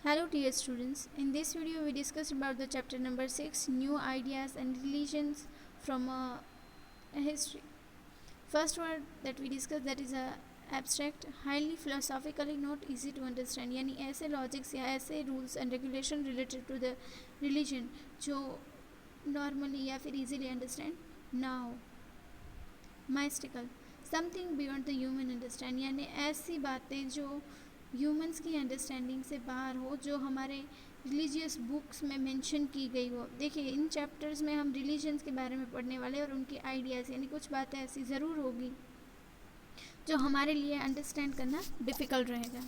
Hello dear students, in this video we discussed about the chapter number 6 new ideas and religions from a history. First word that we discussed that is a abstract, highly philosophically not easy to understand यानी ऐसे logics या ऐसे rules and regulation related to the religion जो normally या फिर easily understand ना हो. Mystical something beyond the human understand यानी ऐसी बातें जो ह्यूमंस की अंडरस्टैंडिंग से बाहर हो, जो हमारे रिलीजियस बुक्स में मेंशन की गई हो. देखिए इन चैप्टर्स में हम रिलीजन्स के बारे में पढ़ने वाले और उनके आइडियाज़ यानी कुछ बातें ऐसी ज़रूर होगी जो हमारे लिए अंडरस्टैंड करना डिफ़िकल्ट रहेगा.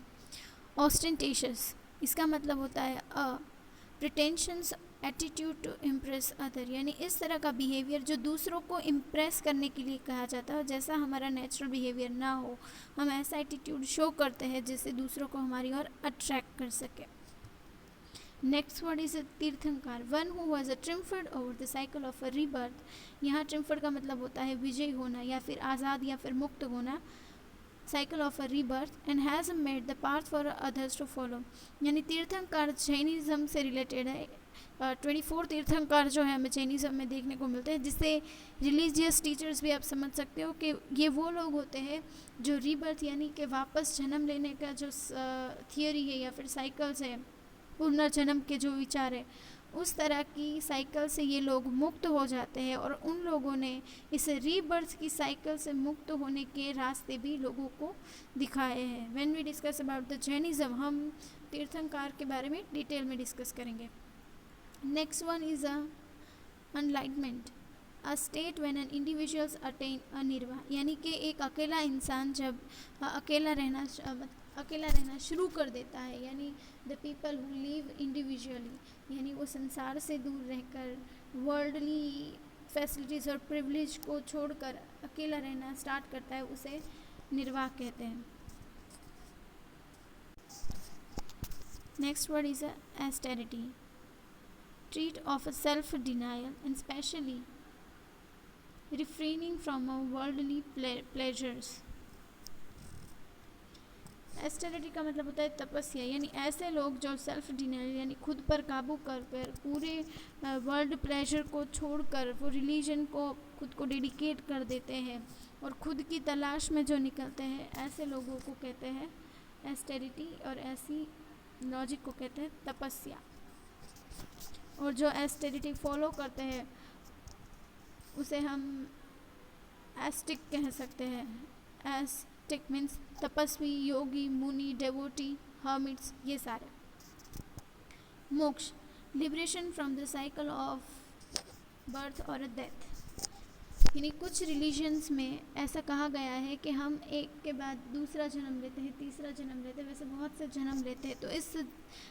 ऑस्टेंटेशियस इसका मतलब होता है प्रिटेंशंस एटीट्यूड टू इम्प्रेस अदर यानी इस तरह का बिहेवियर जो दूसरों को इम्प्रेस करने के लिए कहा जाता है, जैसा हमारा नेचुरल बिहेवियर ना हो. हम ऐसा एटीट्यूड शो करते हैं जिससे दूसरों को हमारी ओर अट्रैक्ट कर सके. Next word is a Tirthankara, one who was a triumphed over the cycle of a rebirth. यहाँ ट्रिम्फर्ड का मतलब होता है विजयी होना या फिर आज़ाद या फिर मुक्त होना. Cycle of a rebirth and has made the path for others to follow यानी तीर्थंकार जैनिज़्म से रिलेटेड है. 24 तीर्थंकार जो है हमें जैनिज़्म में देखने को मिलते हैं, जिससे रिलीजियस टीचर्स भी आप समझ सकते हो कि ये वो लोग होते हैं जो रीबर्थ यानी कि वापस जन्म लेने का जो थियोरी है या फिर साइकिल्स है, पुनर्जन्म के जो विचार है, उस तरह की साइकिल से ये लोग मुक्त हो जाते हैं. और उन लोगों ने इस रीबर्थ की साइकिल से मुक्त होने के रास्ते भी लोगों को दिखाए हैं. When we discuss about the Jainism हम तीर्थंकार के बारे में डिटेल में डिस्कस करेंगे. Next one is a enlightenment, a state when an individuals attain a nirvana यानी कि एक अकेला इंसान जब अकेला रहना शुरू कर देता है, यानी the people who live individually यानी वो संसार से दूर रहकर वर्ल्डली फैसिलिटीज़ और प्रिविलेज को छोड़कर अकेला रहना स्टार्ट करता है, उसे निर्वाह कहते हैं. Next word is a austerity, trait of a self-denial and specially refraining from a worldly pleasures. एस्टेरिटी का मतलब होता है तपस्या, यानी ऐसे लोग जो सेल्फ डिनाइल यानी खुद पर काबू कर पूरे वर्ल्ड प्लेजर को छोड़कर वो रिलीजन को खुद को डेडिकेट कर देते हैं और खुद की तलाश में जो निकलते हैं, ऐसे लोगों को कहते हैं एस्टेरिटी और ऐसी लॉजिक को कहते हैं तपस्या. और जो एस्टेरिटी फॉलो करते हैं उसे हम एस्टिक कह सकते हैं. एस्टिक मीन्स तपस्वी, योगी, मुनि, डेवोटी, हर्मिट्स, ये सारे. मोक्ष, liberation from the cycle of birth और डेथ यानी कुछ रिलीजन्स में ऐसा कहा गया है कि हम एक के बाद दूसरा जन्म लेते हैं, तीसरा जन्म लेते हैं, वैसे बहुत से जन्म लेते हैं. तो इस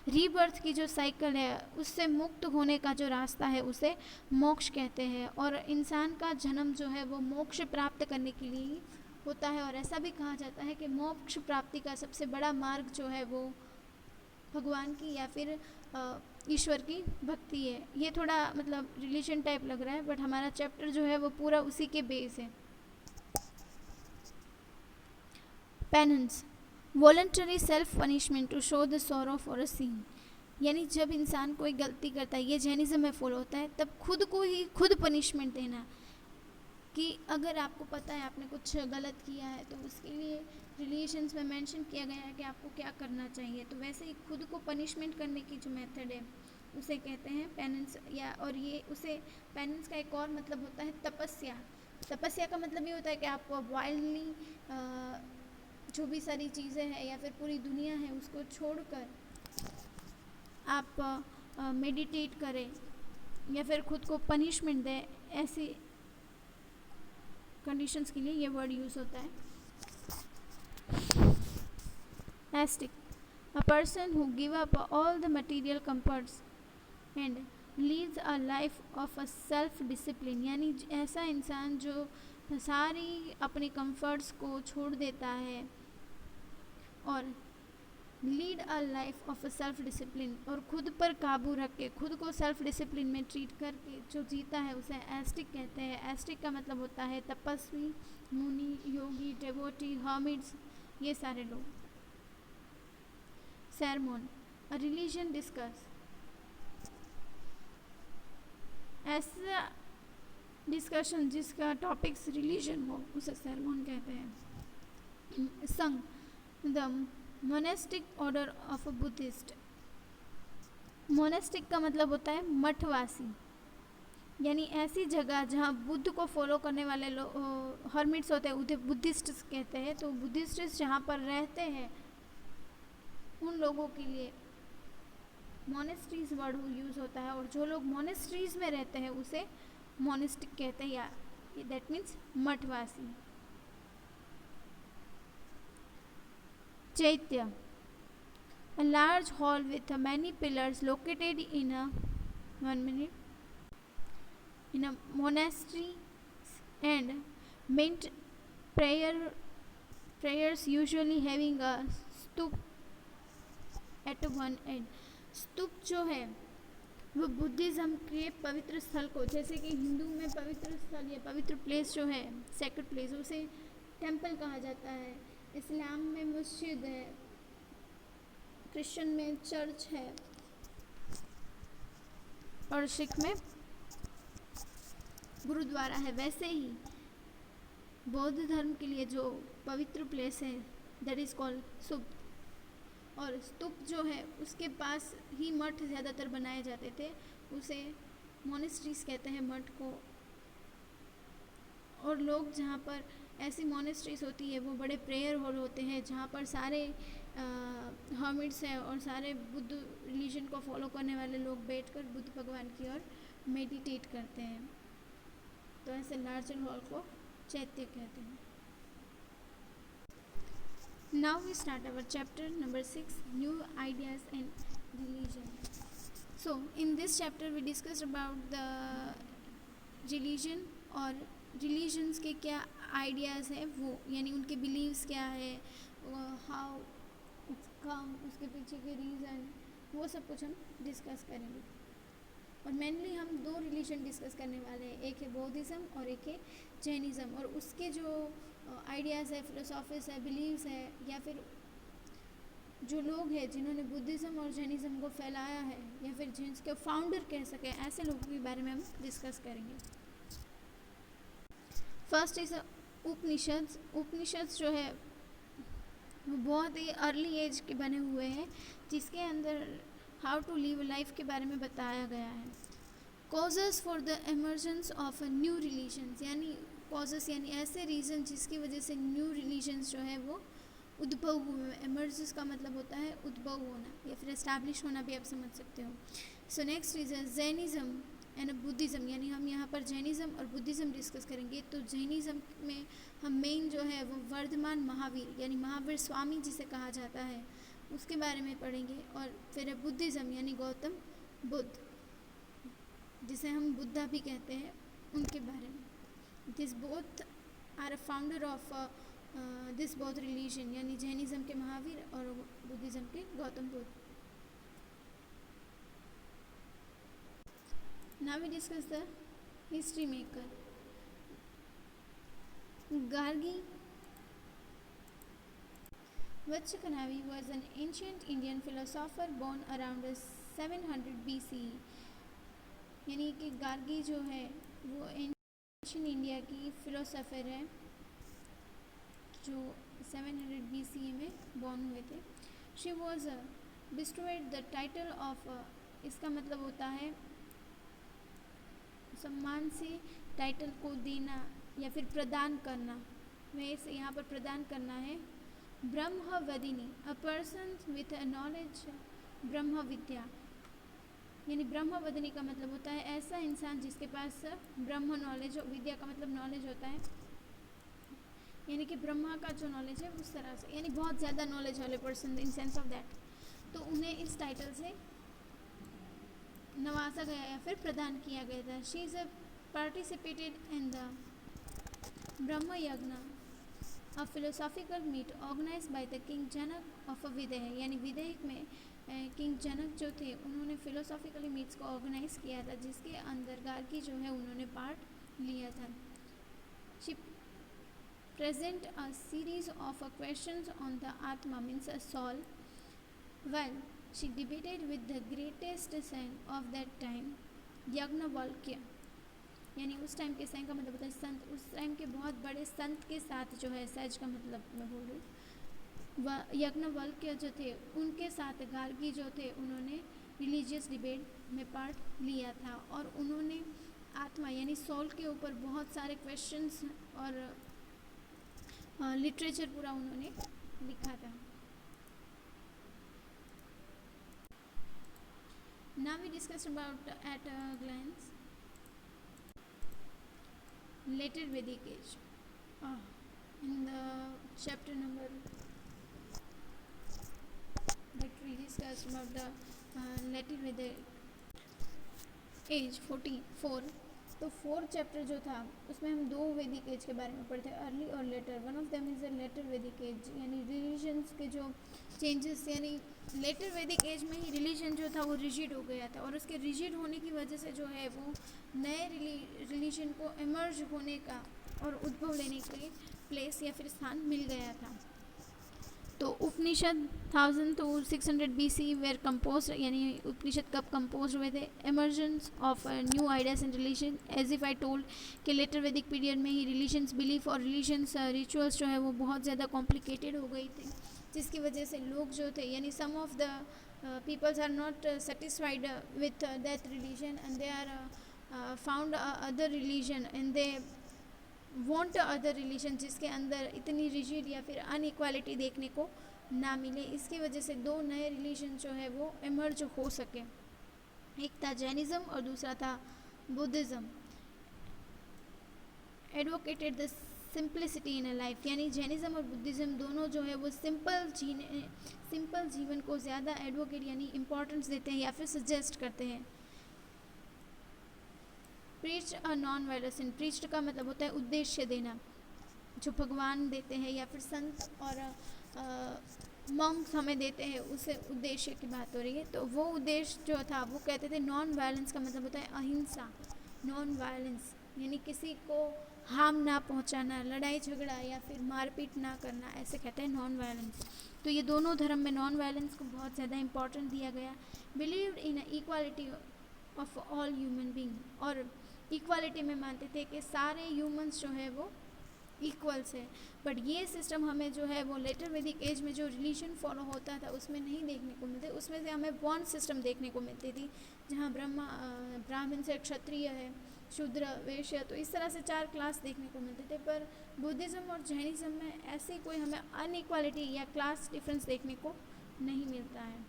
रीबर्थ की जो साइकिल है उससे मुक्त होने का जो रास्ता है उसे मोक्ष कहते हैं. और इंसान का जन्म जो है वो मोक्ष प्राप्त करने के लिए ही होता है. और ऐसा भी कहा जाता है कि मोक्ष प्राप्ति का सबसे बड़ा मार्ग जो है वो भगवान की या फिर ईश्वर की भक्ति है. ये थोड़ा मतलब रिलीजन टाइप लग रहा है, बट हमारा चैप्टर जो है वो पूरा उसी के बेस है. Penance, voluntary self punishment to show the sorrow for a sin यानी जब इंसान कोई गलती करता है, ये जैनिज़्म में फॉलो होता है, तब खुद को ही खुद पनिशमेंट देना कि अगर आपको पता है आपने कुछ गलत किया है तो उसके लिए रिलीजन्स में मेंशन किया गया है कि आपको क्या करना चाहिए. तो वैसे ही खुद को पनिशमेंट करने की जो मेथड है उसे कहते हैं पेनेंस. या और ये उसे पेनेंस का एक और मतलब होता है तपस्या. तपस्या का मतलब ये होता है कि आप वाइल्डली जो भी सारी चीज़ें हैं या फिर पूरी दुनिया है उसको छोड़कर आप मेडिटेट करें या फिर खुद को पनिशमेंट दें. ऐसी कंडीशंस के लिए ये वर्ड यूज़ होता है. Asterisk, a person who give up all the material comforts and leads a life of a self discipline यानी ऐसा इंसान जो सारी अपने कंफर्ट्स को छोड़ देता है और lead a life of a self discipline और खुद पर काबू रख के खुद को सेल्फ डिसिप्लिन में ट्रीट करके जो जीता है उसे एस्टिक कहते हैं. एस्टिक का मतलब होता है तपस्वी, मुनि, योगी, डेवोटी, हर्मिट्स, ये सारे लोग. सेरेमोन, अ रिलीजन डिस्कस। ऐसा डिस्कशन जिसका टॉपिक्स रिलीजन हो उसे सरमन कहते हैं। संघ the monastic order of a Buddhist. Monastic का मतलब होता है मठवासी, यानी ऐसी जगह जहाँ बुद्ध को फॉलो करने वाले लोग हर्मिट्स होते हैं उन्हें बुद्धिस्ट कहते हैं। तो बुद्धिस्ट जहाँ पर रहते हैं उन लोगों के लिए मोनेस्ट्रीज वर्ड यूज़ होता है, और जो लोग मोनेस्ट्रीज में रहते हैं उसे मोनेस्टिक कहते हैं, या दैट मीन्स मठवासी। चैत्य, a large hall with many pillars located in a monastery and meant prayers usually having a stup at one end। स्तूप जो है वो बुद्धिज़्म के पवित्र स्थल को, जैसे कि हिंदू में पवित्र स्थल या पवित्र प्लेस जो है सेक्रेड प्लेस उसे टेंपल कहा जाता है, इस्लाम में मस्जिद है, क्रिश्चियन में चर्च है, और सिख में गुरुद्वारा है। वैसे ही बौद्ध धर्म के लिए जो पवित्र प्लेस है दैट इज़ कॉल्ड स्तूप, और स्तूप जो है उसके पास ही मठ ज़्यादातर बनाए जाते थे, उसे मोनेस्ट्रीज कहते हैं मठ को। और लोग जहाँ पर ऐसी मोनेस्ट्रीज होती है वो बड़े प्रेयर हॉल होते हैं जहाँ पर सारे हर्मिट्स हैं और सारे बुद्ध रिलीजन को फॉलो करने वाले लोग बैठकर बुद्ध भगवान की ओर मेडिटेट करते हैं। तो ऐसे लार्जर हॉल को चैत्य कहते हैं। Now we start our chapter number 6, new ideas and religion. So in this chapter we discussed about the religion और religions के क्या ideas है वो, यानी उनके beliefs क्या है, how it's come, उसके पीछे के reason, वो सब कुछ हम डिस्कस करेंगे। और मेनली हम दो रिलीजन डिस्कस करने वाले हैं, एक है बौद्धिज़्म और एक है जैनिज़्म, और उसके जो आइडियाज़ है, फिलोसॉफीज़ है, बिलीव्स है, या फिर जो लोग हैं जिन्होंने बुद्धिज़्म और जैनिज़्म को फैलाया है, या फिर जिसके फाउंडर कह सकें, ऐसे लोगों के बारे में हम डिस्कस करेंगे। फर्स्ट इज उपनिषद। उपनिषद जो है वो बहुत ही अर्ली एज के बने हुए हैं, जिसके अंदर हाउ टू लिव लाइफ के बारे में बताया गया है। Causes for the emergence of a new religions, यानी कॉजेस यानी ऐसे रीज़न जिसकी वजह से न्यू रिलीजन्स जो है वो उद्भव हुए। एमर्जेंस का मतलब होता है उद्भव होना या फिर एस्टैब्लिश होना भी आप समझ सकते हो। So next is Jainism and Buddhism, यानी हम यहाँ पर जैनिज़्म और बुद्धिज़्म डिस्कस करेंगे। तो जैनिज़्म में हम मेन जो है वो वर्धमान महावीर यानी महावीर स्वामी जिसे कहा जाता है उसके बारे में पढ़ेंगे, और फिर बुद्धिज़्म यानी गौतम बुद्ध जिसे हम बुद्धा भी कहते हैं उनके बारे में। This both are a founder of this both religion, यानी जैनिज़्म के महावीर और बुद्धिज़्म के Gautam Buddha. Now we discuss the history maker. Gargi Vachakanavi was an ancient Indian philosopher born around 700 BCE, यानी कि गार्गी जो है वो एंशियंट इंडिया की फिलोसोफर है जो 700 BCE में बॉर्न हुए थे। She was bestowed the title of, इसका मतलब होता है सम्मान से टाइटल को देना या फिर प्रदान करना। वैसे यहाँ पर प्रदान करना है Brahmavadini, a person with a knowledge, Brahma Vidya, यानी ब्रह्मवदिनी का मतलब होता है ऐसा इंसान जिसके पास ब्रह्म नॉलेज, विद्या का मतलब नॉलेज होता है, यानी कि ब्रह्मा का जो नॉलेज है उस तरह से, यानी बहुत ज़्यादा नॉलेज वाले person in sense of that. तो उन्हें इस टाइटल से नवाजा गया या फिर प्रदान किया गया था। She is participated in the Brahma Yagya, a philosophical meet organize by the king Janak of a Videha, यानी विदेह में किंग जनक जो थे उन्होंने फिलोसॉफिकली मीट्स को ऑर्गेनाइज किया था जिसके अंदर गार्गी जो है उन्होंने पार्ट लिया था। She present a series of questions on the Atma means a soul, well She debated with the greatest saint of that time, Yajnavalkya, यानी उस टाइम के साइंस का मतलब होता है संत, उस टाइम के बहुत बड़े संत के साथ जो है, सहज का मतलब मैं बोल रही हूँ, वह याज्ञवल्क्य जो थे उनके साथ गार्गी जो थे उन्होंने रिलीजियस डिबेट में पार्ट लिया था और उन्होंने आत्मा यानी सोल के ऊपर बहुत सारे क्वेश्चंस और लिटरेचर पूरा उन्होंने लिखा था. Now we discussed about at a glance later Vedic age. In the chapter number that we discussed about the later Vedic age 44. तो 4 चैप्टर जो था उसमें हम 2 वैदिक एज के बारे में पढ़ते हैं, अर्ली और later. One of them is a later Vedic age, यानी रिलीजन्स के जो चेंजेस, यानी लेटर वैदिक एज में ही रिलीजन जो था वो रिजिड हो गया था और उसके रिजिड होने की वजह से जो है वो नए रिलीजन को इमर्ज होने का और उद्भव लेने के प्लेस या फिर स्थान मिल गया था. तो Upanishad 1000 to 600 BC were compose, यानी उपनिषद कब कंपोज हुए थे? Emergence of new ideas and religion, as if I told कि लेटर वैदिक पीरियड में ही रिलीजन्स बिलीफ और रिलीजन्स रिचुअल्स जो है वो बहुत ज़्यादा कॉम्प्लिकेटेड हो गई थी, जिसकी वजह से लोग जो थे यानी some of the peoples are not satisfied with that religion and they are found other religion and they want other religion जिसके अंदर इतनी रिजिड या फिर अनइक्वालिटी देखने को ना मिले. इसकी वजह से 2 नए रिलीजन जो है वो इमर्ज हो सके. एक था जैनिज़्म और दूसरा था Buddhism. Advocated the simplicity in a life, यानी जैनिज़्म और बुद्धिज़्म दोनों जो है वो सिंपल जीवन को ज़्यादा एडवोकेट यानी इम्पोर्टेंस देते हैं या फिर सजेस्ट करते हैं. Preached a non violence, preached का मतलब होता है उद्देश्य देना, जो भगवान देते हैं या फिर संत और मॉन्क्स हमें देते हैं, उसे उद्देश्य की बात हो रही है. तो वो उद्देश्य जो था वो कहते थे नॉन वायलेंस का मतलब होता है अहिंसा. नॉन वायलेंस यानी किसी को हार्म ना पहुंचाना, लड़ाई झगड़ा या फिर मारपीट ना करना, ऐसे कहते हैं नॉन वायलेंस. तो ये दोनों धर्म में नॉन वायलेंस को बहुत ज़्यादा इम्पोर्टेंस दिया गया. Believed in equality of all human being, और इक्वालिटी में मानते थे कि सारे ह्यूमंस जो है वो इक्वल्स है. बट ये सिस्टम हमें जो है वो लेटर वैदिक एज में जो रिलीजन फॉलो होता था उसमें नहीं देखने को मिलते. उसमें से हमें बॉन्ड सिस्टम देखने को मिलती थी, जहाँ ब्राह्मण से क्षत्रिय है, शूद्र, वैश्य, तो इस तरह से 4 क्लास देखने को मिलते थे. पर बुद्धिज़्म और जैनिज़्म में ऐसी कोई हमें अनइक्वालिटी या क्लास डिफरेंस देखने को नहीं मिलता है.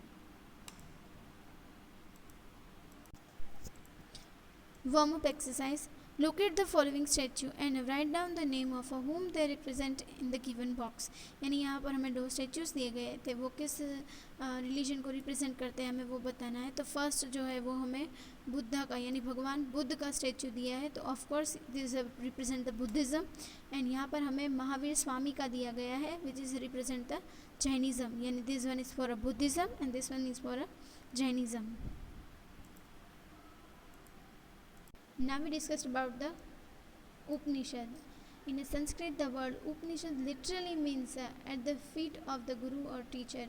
Warm up exercise. Locate the following statue and write down the name of whom they represent in the given box. यानी यहाँ पर हमें 2 स्टैचूज़ दिए गए थे, वो किस रिलीजन को रिप्रेजेंट करते हैं हमें वो बताना है. तो फर्स्ट जो है वो हमें बुद्धा का यानी भगवान बुद्ध का स्टैचू दिया है, तो of course this represent the Buddhism. And यहाँ पर हमें महावीर स्वामी का दिया गया है which is represent the Jainism, यानी this one is for a Buddhism and this one is for a Jainism. Now we discussed about the Upanishad. In Sanskrit, the word Upanishad literally means at the feet of the guru or teacher.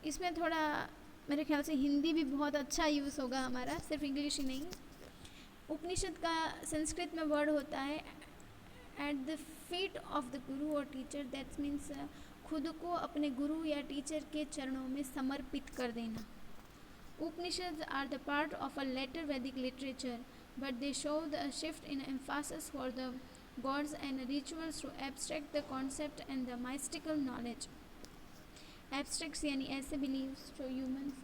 इसमें थोड़ा मेरे ख्याल से हिंदी भी बहुत अच्छा use होगा हमारा, सिर्फ इंग्लिश ही नहीं. उपनिषद का संस्कृत में वर्ड होता है at the feet of the गुरु और टीचर. दैट मीन्स खुद को अपने गुरु या टीचर के चरणों में समर्पित कर देना. Upanishads are the part of a later Vedic literature, but they show the shift in emphasis for the gods and rituals to abstract the concept and the mystical knowledge. Abstracts यानी ऐसे beliefs जो humans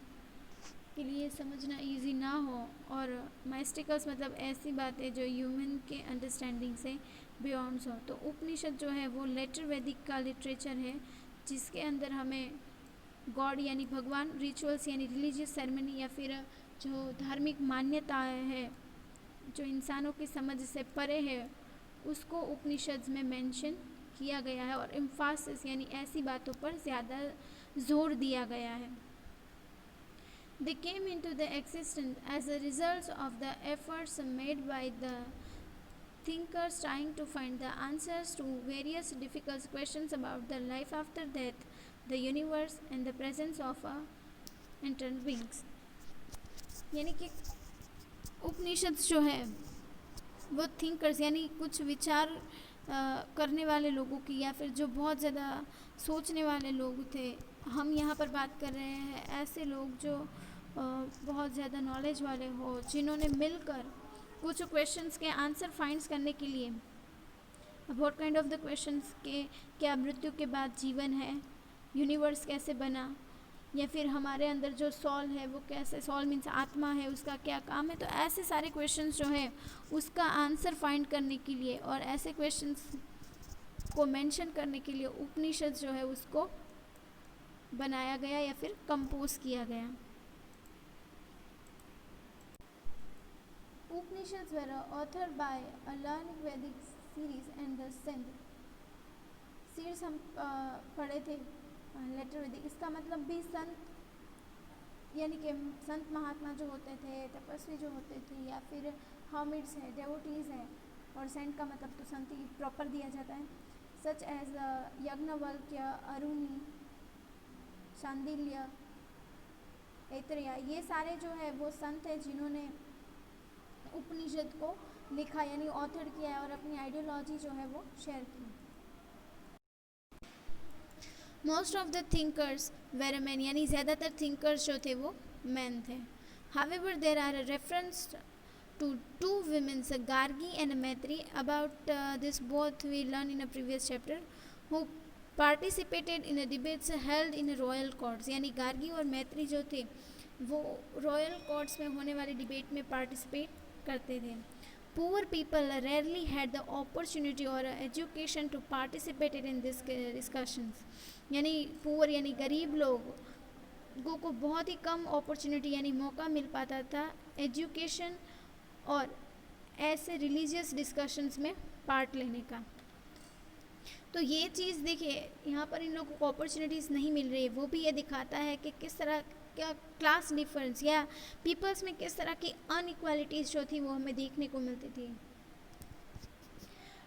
के लिए समझना easy ना हो, और mysticals मतलब ऐसी बातें जो human के understanding से beyond हो. तो उपनिषद जो है वो later Vedic का literature है जिसके अंदर हमें गॉड यानी भगवान, रिचुअल्स यानी रिलीजियस सेरेमनी या फिर जो धार्मिक मान्यताएं है जो इंसानों की समझ से परे है उसको उपनिषद में मेंशन किया गया है, और एम्फासिस यानी ऐसी बातों पर ज़्यादा जोर दिया गया है. They came into the existence as a result of the efforts made by the thinkers trying to find the answers to various difficult questions about the life after death, the universe, and the presence of a eternal beings. यानी कि उपनिषद जो है वो thinkers यानी कुछ विचार करने वाले लोगों की, या फिर जो बहुत ज़्यादा सोचने वाले लोग थे। हम यहाँ पर बात कर रहे हैं ऐसे लोग जो बहुत ज़्यादा नॉलेज वाले हो, जिन्होंने मिलकर कुछ क्वेश्चंस के आंसर फाइंड्स करने के लिए, what kind of the questions के, क्या मृत्यु के बाद जीवन है, यूनिवर्स कैसे बना, या फिर हमारे अंदर जो सॉल है वो कैसे, सॉल मीन्स आत्मा है, उसका क्या काम है। तो ऐसे सारे क्वेश्चंस जो है उसका आंसर फाइंड करने के लिए और ऐसे क्वेश्चंस को मेंशन करने के लिए उपनिषद जो है उसको बनाया गया या फिर कंपोज किया गया। Upanishads were authored by a learning Vedic seers and the सिंध। सीरीज हम पढ़े थे लेटर वैदिक, इसका मतलब भी संत, यानी कि संत महात्मा जो होते थे, तपस्वी जो होते थे, या फिर हर्मिट्स है, डेवोटीज़ है, और सेंट का मतलब तो संत ही प्रॉपर दिया जाता है, सच एज यज्ञवल्क्य, अरुणि, शांडिल्य, ऐतरेय, ये सारे जो है वो संत है जिन्होंने उपनिषद को लिखा यानी ऑथर किया है और अपनी आइडियोलॉजी जो है वो शेयर की। Most of the thinkers were man, यानी ज़्यादातर थिंकर्स जो थे वो मैन थे। However there are reference to two women's, Gargi and Maitri. About this both we learn in a previous chapter, who participated in a debates held in royal courts. यानी गार्गी और मैत्री जो थे वो रॉयल कोर्ट्स में होने वाली डिबेट में पार्टिसिपेट करते थे। Poor people rarely had the opportunity or education to participate in this discussions. यानी पुअर यानी गरीब लोगों को बहुत ही कम अपॉर्चुनिटी यानी मौका मिल पाता था एजुकेशन और ऐसे रिलीजियस डिस्कशंस में पार्ट लेने का। तो ये चीज़ देखिए यहाँ पर इन लोगों को अपॉर्चुनिटीज़ नहीं मिल रही है, वो भी ये दिखाता है कि किस तरह क्या क्लास डिफरेंस या पीपल्स में किस तरह की अनइक्वालिटीज़ जो थी वो हमें देखने को मिलती थी।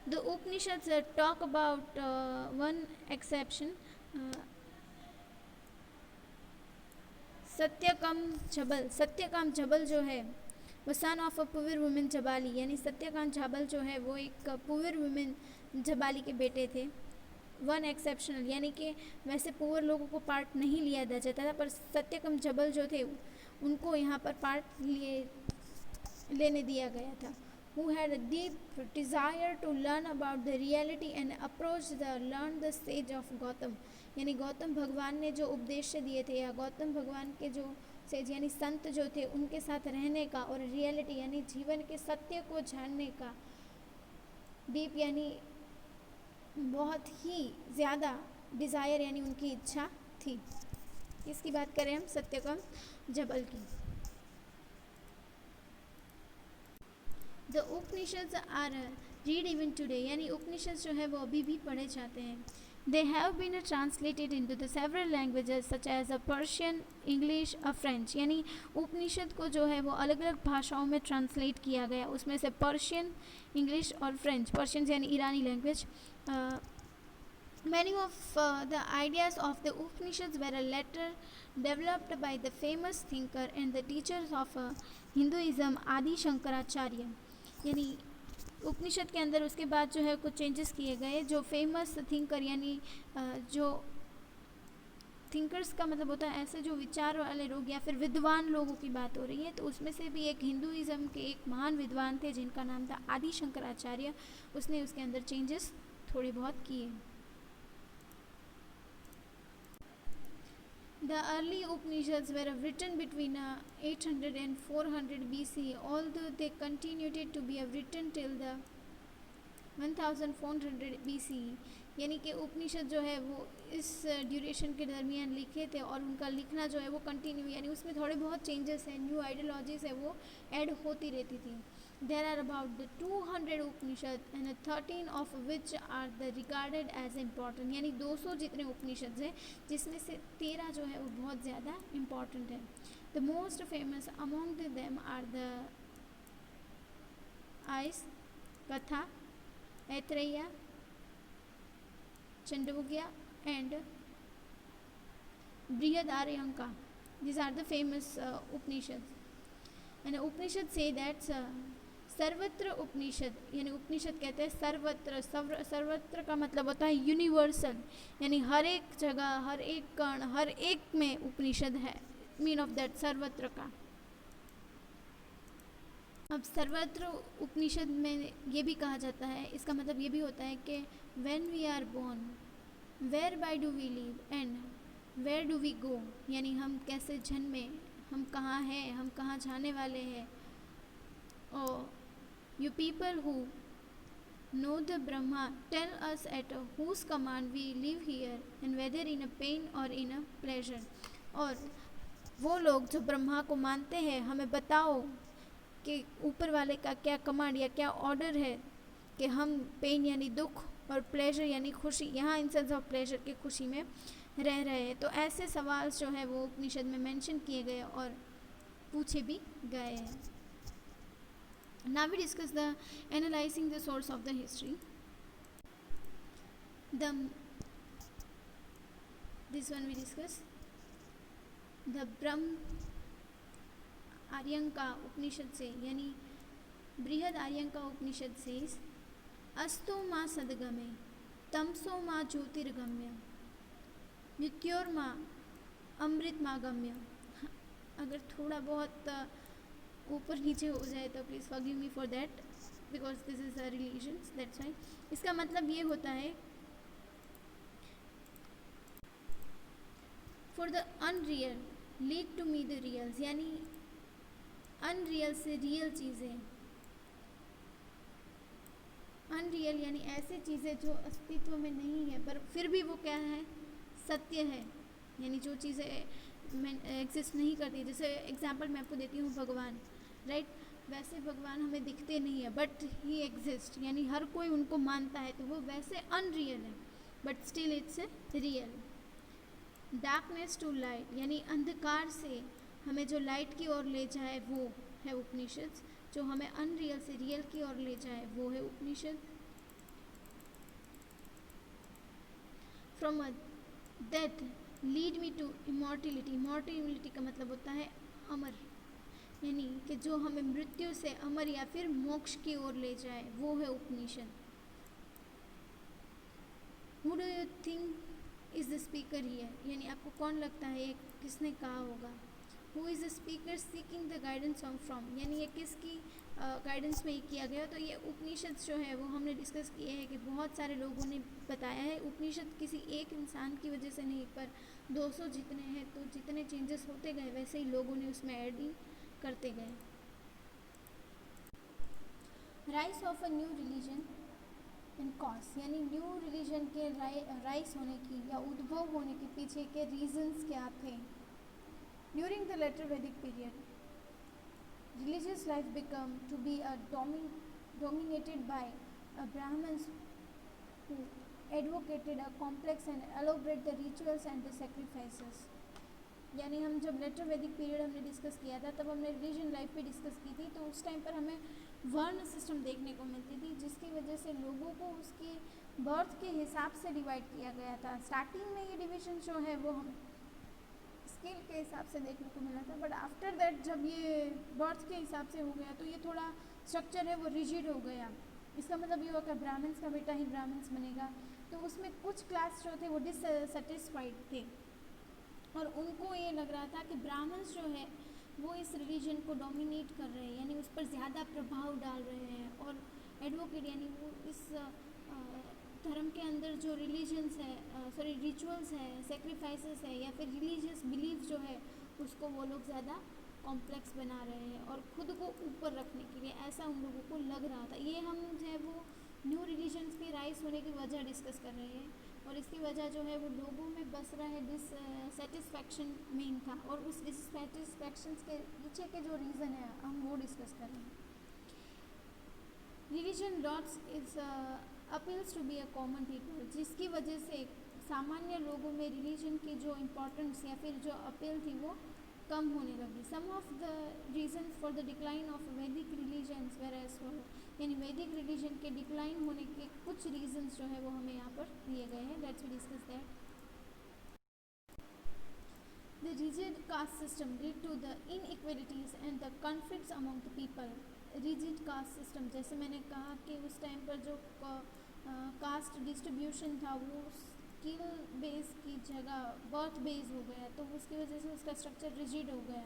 The Upanishads talk about one exception, Satyakam Jabal जो है वो son of a poor women Jabali, यानी सत्यकांत झाबल जो है वो एक पुअर वुमेन जबाली के बेटे थे। वन एक्सेप्शनल, यानी कि वैसे पुअर लोगों को पार्ट नहीं लिया जाता था, पर सत्यकाम जबल जो थे उनको यहाँ पर पार्ट लेने दिया गया था। Who had a deep desire to learn about the reality and approach the learn the sage of Gautam, यानी गौतम भगवान ने जो उपदेश दिए थे या गौतम भगवान के जो सेज यानी संत जो थे उनके साथ रहने का और रियलिटी यानी जीवन के सत्य को जानने का डीप यानी बहुत ही ज़्यादा डिज़ायर यानी उनकी इच्छा थी। इसकी बात करें हम सत्यकाम जबल की। The Upanishads are read even today, यानी उपनिषद जो है वो अभी भी पढ़े जाते हैं। They have been translated into the several languages such as a Persian, English, a French, यानी उपनिषद को जो है वो अलग अलग भाषाओं में ट्रांसलेट किया गया, उसमें से पर्शियन, इंग्लिश और फ्रेंच। पर्शियन यानी ईरानी language. Many of the ideas of the Upanishads were later developed by the famous thinker and the teachers of Hinduism आदि शंकराचार्य, यानी उपनिषद के अंदर उसके बाद जो है कुछ चेंजेस किए गए। जो फेमस थिंकर यानी जो थिंकर्स का मतलब होता है ऐसे जो विचार वाले लोग या फिर विद्वान लोगों की बात हो रही है, तो उसमें से भी एक हिंदुइज्म के एक महान विद्वान थे जिनका नाम था आदि शंकराचार्य। उसने उसके अंदर चेंजेस थोड़े बहुत किए। The early Upanishads were written between 800 and 400 BC, although they continued to be written till the 1400 BC, यानी कि उपनिषद जो है वो इस ड्यूरेशन के दरमियान लिखे थे और उनका लिखना जो है वो कंटिन्यू यानी उसमें थोड़े बहुत चेंजेस हैं, न्यू आइडियोलॉजीज है वो ऐड होती रहती थी। There are about 200 Upanishads and 13 of which are regarded as important, यानी 200 जितने उपनिषद हैं जिसमें से 13 जो है वो बहुत ज़्यादा इम्पॉर्टेंट है। The most famous among them are the Isa, Katha, Aitareya, Chandogya and Brihadaranyaka, These are the famous Upanishads. And Upanishad say that सर्वत्र उपनिषद, यानी उपनिषद कहते हैं सर्वत्र. सर्वत्र का मतलब होता है यूनिवर्सल, यानी हर एक जगह, हर एक कण, हर एक में उपनिषद है. मीन ऑफ दैट सर्वत्र का. अब सर्वत्र उपनिषद में ये भी कहा जाता है, इसका मतलब ये भी होता है कि when we are born, where by do we live and where do we go, यानी हम कैसे जन्मे, हम कहाँ हैं, हम कहाँ जाने वाले हैं. और you people who know the Brahma, tell us at whose command we live here and whether in a pain or in a pleasure. और वो लोग जो ब्रह्मा को मानते हैं, हमें बताओ कि ऊपर वाले का क्या कमांड या क्या ऑर्डर है कि हम पेन यानी दुख और प्लेजर यानी खुशी, यहाँ इन सेंस ऑफ प्लेजर की खुशी में रह रहे हैं. तो ऐसे सवाल जो है वो उपनिषद में मेंशन किए गए और पूछे भी गए हैं. Now we discuss the analyzing the source of the history. This one we discuss the Brahm आर्यंका उपनिषद से, यानी बृहद आर्यंका उपनिषद से अस्तो माँ सदगमे तमसो माँ ज्योतिर्गम्य मृत्योर्मा अमृत माँ गम्य. अगर थोड़ा बहुत ऊपर नीचे हो जाए तो please forgive me for that, because this is a religion, that's why. इसका मतलब ये होता है for the unreal lead to me the reals, यानी अनरियल से रियल चीज़ें. अनरियल यानी ऐसी चीज़ें जो अस्तित्व में नहीं है पर फिर भी वो क्या है, सत्य है. यानी जो चीज़ें एग्जिस्ट नहीं करती, जैसे एग्जांपल मैं आपको देती हूँ भगवान, राइट. वैसे भगवान हमें दिखते नहीं है बट ही एग्जिस्ट, यानी हर कोई उनको मानता है, तो वो वैसे अनरियल है but still it's real. Darkness to light, यानी अंधकार से हमें जो लाइट की ओर ले जाए वो है उपनिषद. जो हमें अनरियल से रियल की ओर ले जाए वो है Upanishad. From a death lead me to immortality. Immortality का मतलब होता है अमर, यानी कि जो हमें मृत्यु से अमर या फिर मोक्ष की ओर ले जाए वो है Upanishad. Who do you think is the speaker here, यानी आपको कौन लगता है ये किसने कहा होगा. Who is the speaker seeking the guidance from, यानी ये किसकी गाइडेंस में ही किया गया. तो ये उपनिषद जो है वो हमने डिस्कस किए हैं कि बहुत सारे लोगों ने बताया है. उपनिषद किसी एक इंसान की वजह से नहीं, पर 200 जितने हैं तो जितने चेंजेस होते गए वैसे ही लोगों ने उसमें ऐड ही करते गए. Rise of a new religion and cause, यानी न्यू रिलीजन के राइज होने की या उद्भव होने के पीछे के रीजंस क्या थे. During the letter Vedic period religious life became to be dominated by Brahmins who advocated a complex and elaborate the rituals and the sacrifices. यानी हम जब लेटर वैदिक पीरियड हमने डिस्कस किया था तब हमने रिलीजन लाइफ पे डिस्कस की थी. तो उस टाइम पर हमें वर्ण सिस्टम देखने को मिलती थी जिसकी वजह से लोगों को उसके बर्थ के हिसाब से डिवाइड किया गया था. स्टार्टिंग में ये डिवीजन जो है वो हम स्केल के हिसाब से देखने को मिला था, बट आफ्टर दैट जब ये बर्थ के हिसाब से हो गया तो ये थोड़ा स्ट्रक्चर है वो रिजिड हो गया. इसका मतलब ये हुआ कि ब्राह्मण्स का बेटा ही ब्राह्मण्स बनेगा. तो उसमें कुछ क्लास जो थे वो डिससेटिस्फाइड थे और उनको ये लग रहा था कि ब्राह्मण्स जो है वो इस रिलीजन को डोमिनेट कर रहे हैं, यानी उस पर ज़्यादा प्रभाव डाल रहे हैं. और एडवोकेट यानी वो इस धर्म के अंदर जो रिलीजन्स है, रिचुअल्स है, सेक्रीफाइसेस है या फिर रिलीजियस बिलीफ जो है उसको वो लोग ज़्यादा कॉम्प्लेक्स बना रहे हैं और ख़ुद को ऊपर रखने के लिए, ऐसा उन लोगों को लग रहा था. ये हम जो है वो न्यू रिलीजन्स के राइज होने की वजह डिस्कस कर रहे हैं और इसकी वजह जो है वो लोगों में बस रहा है डिससेटिस्फैक्शन मेन था. और उस डिससेटिस्फैक्शन के पीछे के जो रीज़न है हम वो डिस्कस कर रहे हैं. Religion lots is appeals to be a common people, जिसकी वजह से सामान्य लोगों में रिलीजन की जो इम्पोर्टेंस या फिर जो अपील थी वो कम होने लगी. Some of the reason for the decline of Vedic religions were as follow, यानी वैदिक रिलीजन के डिक्लाइन होने के कुछ रीजन्स जो है वो हमें यहाँ पर दिए गए हैं. Let's we discuss that. The rigid caste system lead to the inequalities and the conflicts among the people. rigid caste system, जैसे मैंने कहा कि उस टाइम पर जो कास्ट डिस्ट्रीब्यूशन था वो स्किल बेस की जगह बर्थ बेस हो गया, तो उसकी वजह से उसका स्ट्रक्चर रिजिड हो गया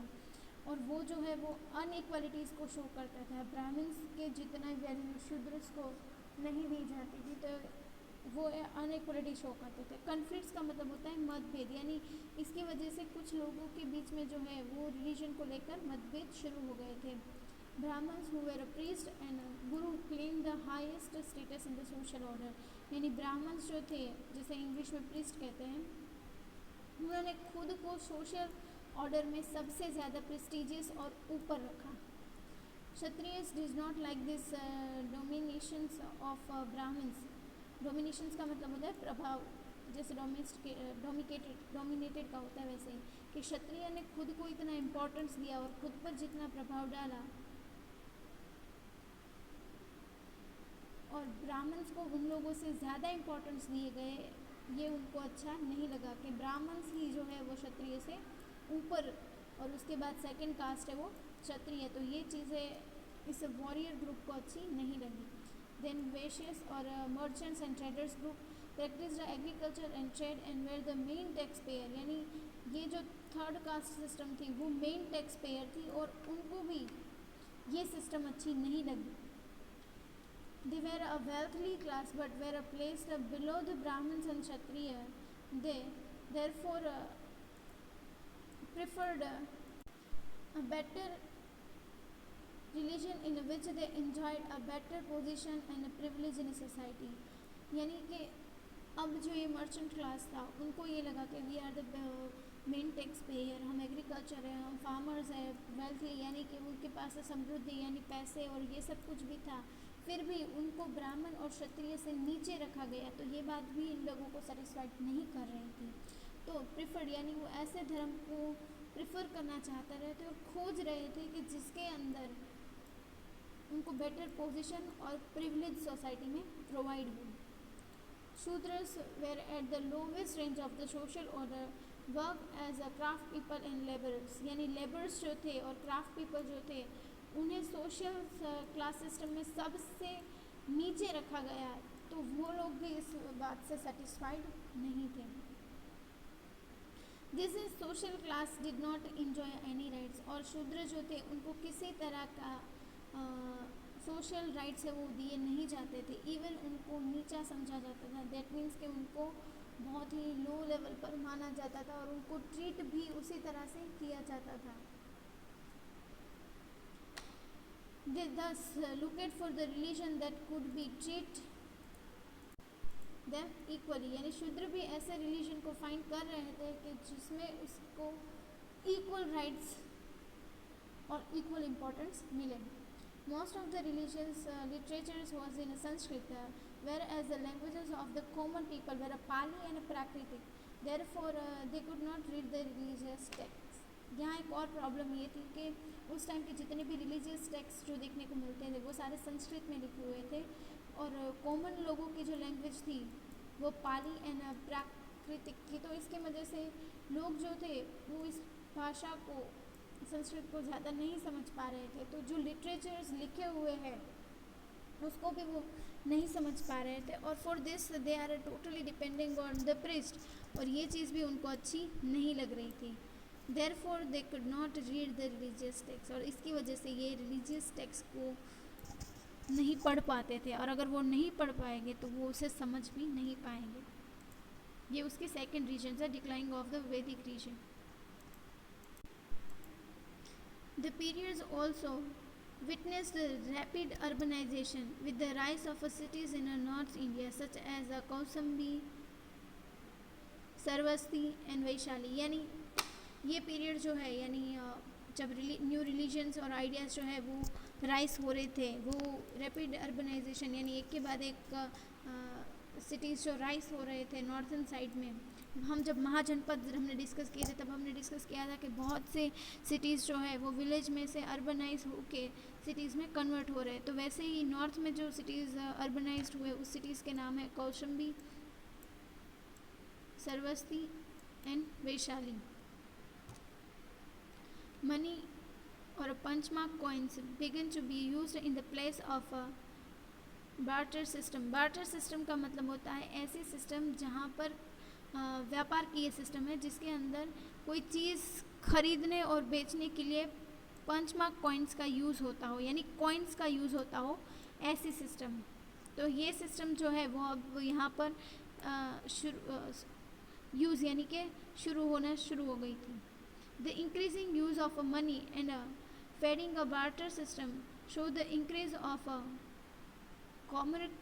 और वो जो है वो अनइक्वालिटीज़ को शो करता था। ब्राह्मण्स के जितना वैल्यू शूद्रस को नहीं दी जाती थी, तो वो अनइक्वलिटी शो करते थे। कन्फ्लिक्ट्स का मतलब होता है मतभेद, यानी इसकी वजह से कुछ लोगों के बीच में जो है वो रिलीजन को लेकर मतभेद शुरू हो गए थे। Brahmans who were a priest and guru claim the highest status in the social order, यानी ब्राह्मण्स जो थे, जिसे इंग्लिश में प्रीस्ट कहते हैं, उन्होंने खुद को सोशल ऑर्डर में सबसे ज़्यादा प्रेस्टिजियस और ऊपर रखा। Kshatriyas did not like this dominations of Brahmans. Dominations का मतलब होता है प्रभाव, जैसे डोमिनेटेड का होता है वैसे ही, कि क्षत्रिय ने खुद को इतना इम्पोर्टेंस दिया और खुद पर जितना प्रभाव डाला और ब्राह्मण्स को उन लोगों से ज़्यादा इम्पोर्टेंस दिए गए, ये उनको अच्छा नहीं लगा कि ब्राह्मण्स ही जो है वो क्षत्रिय से ऊपर और उसके बाद सेकंड कास्ट है वो क्षत्रिय, तो ये चीज़ें इस वॉरियर ग्रुप को अच्छी नहीं लगी। देन वैश्यस और merchants and traders group practice the agriculture and trade and were the main tax payer, यानी ये जो थर्ड कास्ट सिस्टम थी वो मेन टैक्स पेयर थी और उनको भी ये सिस्टम अच्छी नहीं लगी। They were a wealthy class but were placed below the Brahmins and Kshatriya. They therefore preferred a better religion in which they enjoyed a better position and a privilege in society. यानी कि अब जो ये merchant class था उनको ये लगा कि we are the main tax payer, हम एग्रीकल्चर है, हम फार्मर्स है, वेल्थी यानी कि उनके पास समृद्धि यानी पैसे और ये सब कुछ भी था, फिर भी उनको ब्राह्मण और क्षत्रिय से नीचे रखा गया, तो ये बात भी इन लोगों को सेटिस्फाइड नहीं कर रही थी। तो प्रिफर्ड यानी वो ऐसे धर्म को प्रिफर करना चाहते रहे थे और खोज रहे थे कि जिसके अंदर उनको बेटर पोजीशन और प्रिविलेज सोसाइटी में प्रोवाइड हो। Shudras were at the lowest range of the social order, work as a craft people and labourers, यानी लेबर्स जो थे और क्राफ्ट पीपल जो थे उन्हें सोशल क्लास सिस्टम में सबसे नीचे रखा गया, तो वो लोग भी इस बात से सेटिस्फाइड नहीं थे। This is social class did not enjoy any rights, और शूद्र जो थे उनको किसी तरह का सोशल राइट्स है वो दिए नहीं जाते थे, इवन उनको नीचा समझा जाता था। दैट मीन्स कि उनको बहुत ही लो लेवल पर माना जाता था और उनको ट्रीट भी उसी तरह से किया जाता था। They thus looked for the religion that could be treat them equally, यानी शूद्र भी ऐसे रिलीजन को फाइंड कर रहे थे कि जिसमें उसको इक्वल राइट्स और इक्वल इम्पोर्टेंस मिले। Most of the religious literatures was in Sanskrit, whereas the languages of the common people were a Pali and a Prakritic. Therefore, they could not read the religious texts. यहाँ एक और problem ये थी कि उस time के जितने भी रिलीजियस टेक्स्ट जो देखने को मिलते थे वो सारे संस्कृत में लिखे हुए थे और कॉमन लोगों की जो लैंग्वेज थी वो पाली एंड प्राकृतिक थी, तो इसकी वजह से लोग जो थे वो इस भाषा को संस्कृत को ज़्यादा नहीं समझ पा रहे थे, तो जो लिटरेचर्स लिखे हुए हैं उसको भी वो नहीं समझ पा रहे थे और for this they are totally depending on the priest, और ये चीज़ भी उनको अच्छी नहीं लग रही थी। Therefore they could not read the religious text, और इसकी वजह से ये religious text को नहीं पढ़ पाते थे, और अगर वो नहीं पढ़ पाएंगे तो वो उसे समझ भी नहीं पाएंगे। ये उसकी सेकेंड रीजन है, डिक्लाइन ऑफ द वैदिक reason. The periods also witnessed rapid urbanization with the rise of cities in North India such as Kaushambi, Sarvasti and Vaishali, यानी ये पीरियड जो है यानी जब न्यू रिलीजन्स और आइडियाज़ जो है वो राइज हो रहे थे, वो रैपिड अर्बनाइजेशन यानी एक के बाद एक सिटीज़ जो राइज हो रहे थे नॉर्थन साइड में। हम जब महाजनपद हमने डिस्कस किए थे तब हमने डिस्कस किया था कि बहुत से सिटीज़ जो है वो विलेज में से अर्बनाइज होके सिटीज़ में कन्वर्ट हो रहे हैं, तो वैसे ही नॉर्थ में जो सिटीज़ अर्बनाइज्ड हुए उस सिटीज़ के नाम है Kaushambi, Shravasti and Vaishali. money or punch mark coins began to be used in the place of a barter system. Barter system का मतलब होता है ऐसी सिस्टम जहाँ पर व्यापार की ये सिस्टम है जिसके अंदर कोई चीज़ खरीदने और बेचने के लिए पंचमार्क कॉइन्स का यूज़ होता हो, यानी कॉइन्स का यूज़ होता हो, ऐसी सिस्टम. तो ये सिस्टम जो है वो अब यहाँ पर यूज़ यानी कि शुरू होना शुरू हो गई थी. The increasing use of a money and fading a barter system show the increase of a commercialism.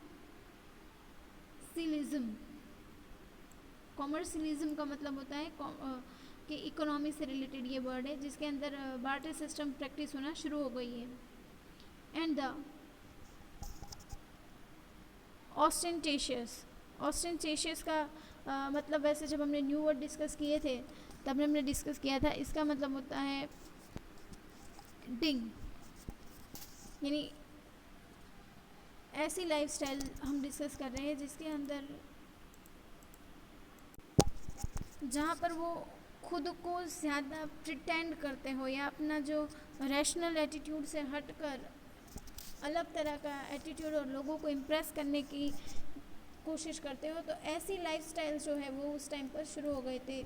Commercialism का मतलब होता है कि इकोनॉमी से रिलेटेड ये वर्ड है जिसके अंदर बार्टर सिस्टम प्रैक्टिस होना शुरू हो गई है. एंड द ऑस्टेंटेशियस का मतलब वैसे जब हमने न्यू वर्ड डिस्कस किए थे तब हमने डिस्कस किया था, इसका मतलब होता है डिंग, यानी ऐसी लाइफस्टाइल हम डिस्कस कर रहे हैं जिसके अंदर जहाँ पर वो खुद को ज़्यादा प्रिटेंड करते हो या अपना जो रैशनल एटीट्यूड से हटकर अलग तरह का एटीट्यूड और लोगों को इम्प्रेस करने की कोशिश करते हो. तो ऐसी लाइफस्टाइल जो है वो उस टाइम पर शुरू हो गए थे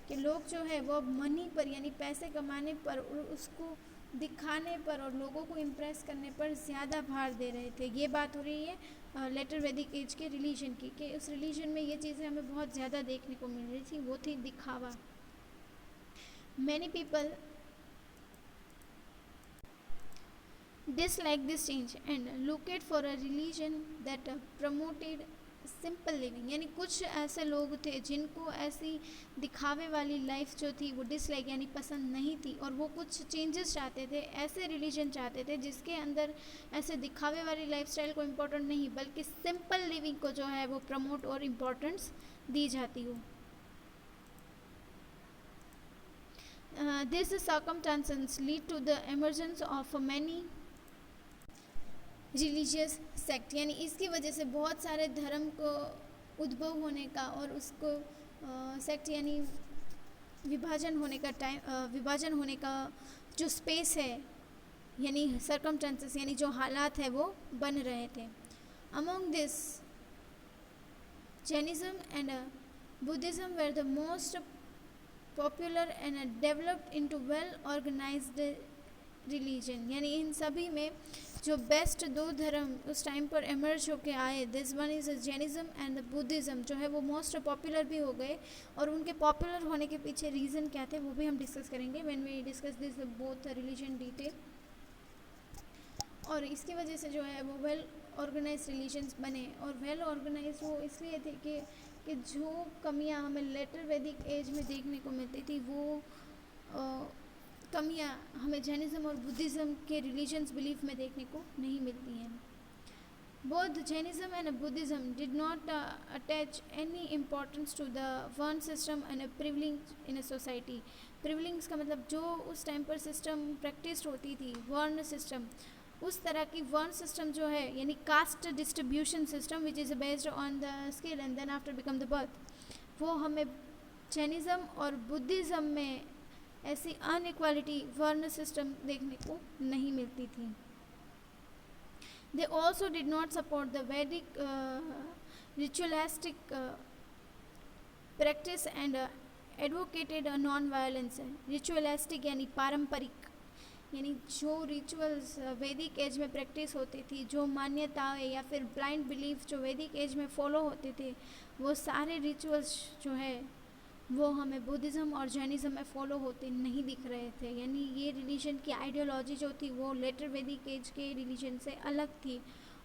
कि लोग जो है वो मनी पर यानी पैसे कमाने पर और उसको दिखाने पर और लोगों को इम्प्रेस करने पर ज़्यादा भार दे रहे थे. ये बात हो रही है लेटर वैदिक एज के रिलीजन की, कि उस रिलीजन में ये चीज़ें हमें बहुत ज़्यादा देखने को मिल रही थी, वो थी दिखावा. Many people dislike this change and looked for a religion that promoted simple living. यानी कुछ ऐसे लोग थे जिनको ऐसी दिखावे वाली लाइफ जो थी वो डिसलाइक यानी पसंद नहीं थी और वो कुछ चेंजेस चाहते थे, ऐसे रिलीजन चाहते थे जिसके अंदर ऐसे दिखावे वाली लाइफस्टाइल को इम्पोर्टेंट नहीं बल्कि सिंपल लिविंग को जो है वो प्रमोट और इम्पोर्टेंस दी जाती हो. This circumstances lead to the emergence of many religious sect. यानी इसकी वजह से बहुत सारे धर्म को उद्भव होने का और उसको सेक्ट यानी विभाजन होने का जो स्पेस है यानी सर्कमस्टेंसेस यानी जो हालात है वो बन रहे थे. Among this Jainism and Buddhism were the most popular and developed into well organised religion. यानी इन सभी में जो बेस्ट दो धर्म उस टाइम पर इमर्ज होके आए, this one is Jainism and the Buddhism, जो है वो मोस्ट पॉपुलर भी हो गए. और उनके पॉपुलर होने के पीछे रीज़न क्या थे वो भी हम डिस्कस करेंगे when we discuss this both religion detail. और इसकी वजह से जो है वो वेल ऑर्गेनाइज रिलीजन्स बने. और वेल ऑर्गेनाइज वो इसलिए थे कि जो कमियां हमें लेटर वैदिक एज में देखने को मिलती थी वो कमियां हमें जैनिज्म और बुद्धिज़्म के रिलीजन्स बिलीफ में देखने को नहीं मिलती हैं. Both Jainism and Buddhism did not attach any importance to the varna system and privilege in a society. Privilege का मतलब जो उस टाइम पर सिस्टम प्रैक्टिस होती थी वर्ण सिस्टम, उस तरह की वर्ण सिस्टम जो है यानी caste distribution system which is based on the skill and then after become the birth, वो हमें जैनिज्म और बुद्धिज़्म में ऐसी अनइक्वालिटी वर्ण सिस्टम देखने को नहीं मिलती थी. They also did not support the Vedic ritualistic practice and advocated non violence. Ritualistic यानी पारंपरिक, यानी जो रिचुअल्स वैदिक एज में प्रैक्टिस होती थी, जो मान्यताएं या फिर ब्लाइंड बिलीफ जो वैदिक एज में फॉलो होते थे, वो सारे रिचुअल्स जो है वो हमें बुद्धिज़्म और जैनिज्म में फॉलो होते नहीं दिख रहे थे. यानी ये रिलीजन की आइडियोलॉजी जो थी वो लेटर वैदिक एज के रिलीजन से अलग थी.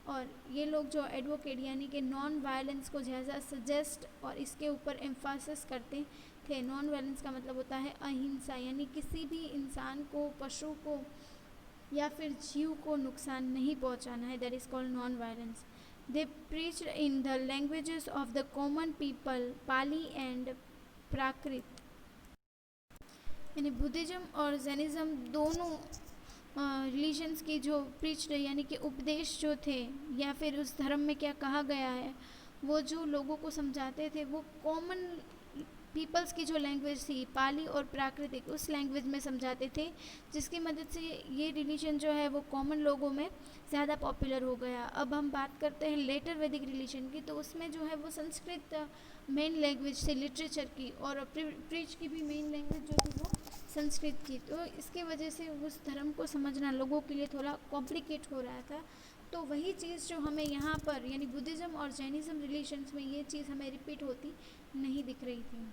और ये लोग जो एडवोकेट यानी कि नॉन वायलेंस को ज़्यादा सजेस्ट और इसके ऊपर एम्फासिस करते थे. नॉन वायलेंस का मतलब होता है अहिंसा, यानी किसी भी इंसान को, पशु को या फिर जीव को नुकसान नहीं पहुंचाना है. That is called non violence. They preached in the languages of the common people, Pali and Prakrit. यानी बुद्धिज़्म और जैनिज्म दोनों रिलीजन्स की जो प्रीच्ड यानी कि उपदेश जो थे या फिर उस धर्म में क्या कहा गया है वो जो लोगों को समझाते थे वो कॉमन पीपल्स की जो लैंग्वेज थी पाली और प्राकृतिक, उस लैंग्वेज में समझाते थे, जिसकी मदद से ये रिलीजन जो है वो कॉमन लोगों में ज़्यादा पॉपुलर हो गया। अब हम बात करते हैं लेटर वैदिक रिलीजन की, तो उसमें जो है वो संस्कृत मेन लैंग्वेज थी लिटरेचर की, और प्रीच की भी मेन लैंग्वेज जो थी वो संस्कृत की। तो इसकी वजह से उस धर्म को समझना लोगों के लिए थोड़ा कॉम्प्लिकेट हो रहा था। तो वही चीज़ जो हमें यहाँ पर यानी बुद्धिज़्म और जैनिज़्म रिलीजन्स में ये चीज़ हमें रिपीट होती नहीं दिख रही थी।